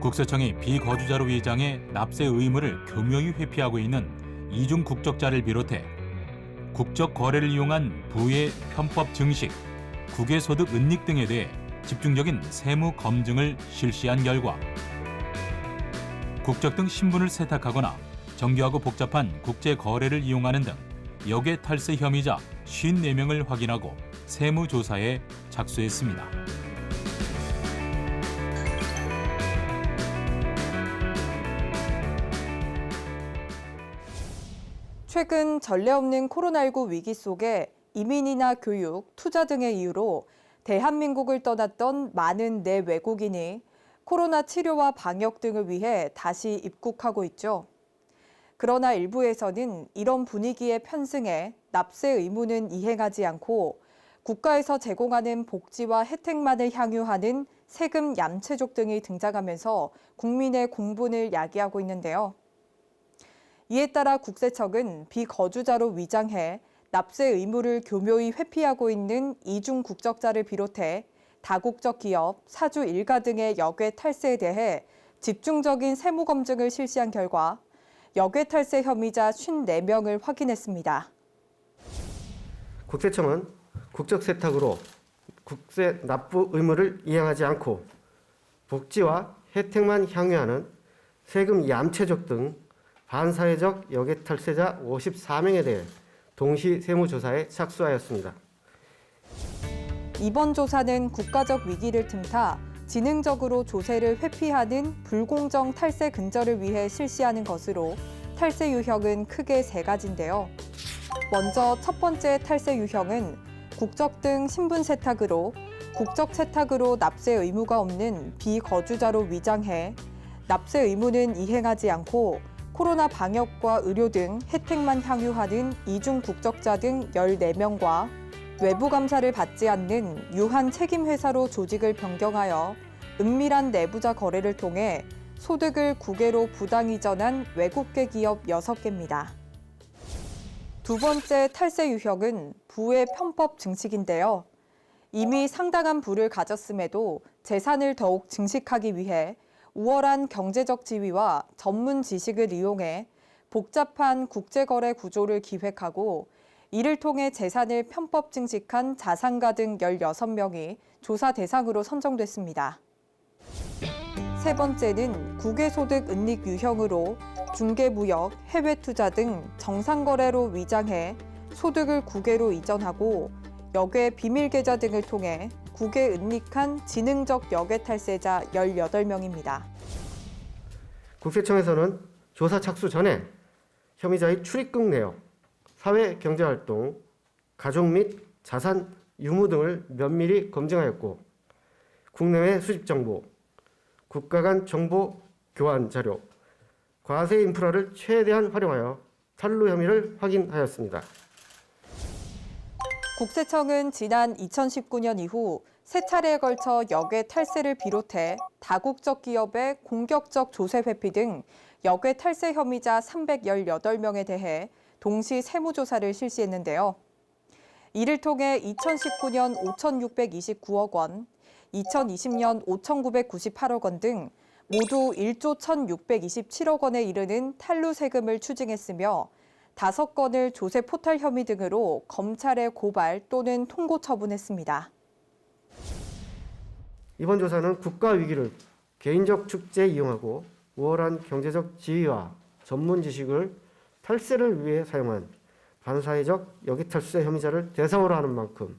국세청이 비거주자로 위장해 납세 의무를 교묘히 회피하고 있는 이중 국적자를 비롯해 국적 거래를 이용한 부의 편법 증식, 국외소득 은닉 등에 대해 집중적인 세무 검증을 실시한 결과 국적 등 신분을 세탁하거나 정교하고 복잡한 국제 거래를 이용하는 등 역외 탈세 혐의자 54명을 확인하고 세무조사에 착수했습니다. 최근 전례 없는 코로나19 위기 속에 이민이나 교육, 투자 등의 이유로 대한민국을 떠났던 많은 내외국인이 코로나 치료와 방역 등을 위해 다시 입국하고 있죠. 그러나 일부에서는 이런 분위기에 편승해 납세 의무는 이행하지 않고 국가에서 제공하는 복지와 혜택만을 향유하는 세금 얌체족 등이 등장하면서 국민의 공분을 야기하고 있는데요. 이에 따라 국세청은 비거주자로 위장해 납세 의무를 교묘히 회피하고 있는 이중 국적자를 비롯해 다국적 기업, 사주 일가 등의 역외 탈세에 대해 집중적인 세무 검증을 실시한 결과 역외 탈세 혐의자 54명을 확인했습니다. 국세청은 국적 세탁으로 국세 납부 의무를 이행하지 않고 복지와 혜택만 향유하는 세금 얌체족 등 반사회적 역외 탈세자 54명에 대해 동시 세무조사에 착수하였습니다. 이번 조사는 국가적 위기를 틈타 지능적으로 조세를 회피하는 불공정 탈세 근절을 위해 실시하는 것으로 탈세 유형은 크게 세 가지인데요. 먼저 첫 번째 탈세 유형은 국적 등 신분 세탁으로 국적 세탁으로 납세 의무가 없는 비거주자로 위장해 납세 의무는 이행하지 않고 코로나 방역과 의료 등 혜택만 향유하는 이중 국적자 등 14명과 외부 감사를 받지 않는 유한 책임 회사로 조직을 변경하여 은밀한 내부자 거래를 통해 소득을 국외로 부당 이전한 외국계 기업 6개입니다. 두 번째 탈세 유형은 부의 편법 증식인데요. 이미 상당한 부를 가졌음에도 재산을 더욱 증식하기 위해 우월한 경제적 지위와 전문 지식을 이용해 복잡한 국제거래 구조를 기획하고 이를 통해 재산을 편법 증식한 자산가 등 16명이 조사 대상으로 선정됐습니다. 세 번째는 국외소득 은닉 유형으로 중개무역, 해외투자 등 정상거래로 위장해 소득을 국외로 이전하고 역외 비밀계좌 등을 통해 국외 은닉한 지능적 역외 탈세자 18명입니다. 국세청에서는 조사 착수 전에 혐의자의 출입국 내역, 사회경제활동, 가족 및 자산 유무 등을 면밀히 검증하였고 국내외 수집 정보, 국가 간 정보 교환 자료, 과세 인프라를 최대한 활용하여 탈루 혐의를 확인하였습니다. 국세청은 지난 2019년 이후 세 차례에 걸쳐 역외 탈세를 비롯해 다국적 기업의 공격적 조세 회피 등 역외 탈세 혐의자 318명에 대해 동시 세무조사를 실시했는데요. 이를 통해 2019년 5,629억 원, 2020년 5,998억 원 등 모두 1조 1,627억 원에 이르는 탈루 세금을 추징했으며 5건을 조세 포탈 혐의 등으로 검찰에 고발 또는 통고 처분했습니다. 이번 조사는 국가 위기를 개인적 축제에 이용하고 우월한 경제적 지위와 전문 지식을 탈세를 위해 사용한 반사회적 역외 탈세 혐의자를 대상으로 하는 만큼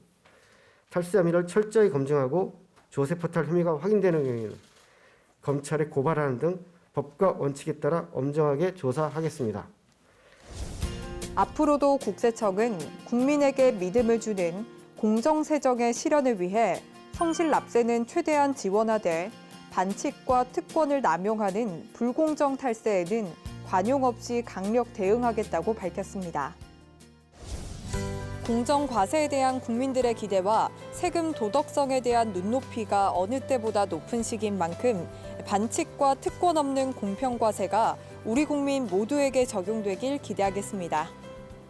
탈세 혐의를 철저히 검증하고 조세 포탈 혐의가 확인되는 경우에는 검찰에 고발하는 등 법과 원칙에 따라 엄정하게 조사하겠습니다. 앞으로도 국세청은 국민에게 믿음을 주는 공정세정의 실현을 위해 성실 납세는 최대한 지원하되 반칙과 특권을 남용하는 불공정 탈세에는 관용 없이 강력 대응하겠다고 밝혔습니다. 공정과세에 대한 국민들의 기대와 세금 도덕성에 대한 눈높이가 어느 때보다 높은 시기인 만큼 반칙과 특권 없는 공평과세가 우리 국민 모두에게 적용되길 기대하겠습니다.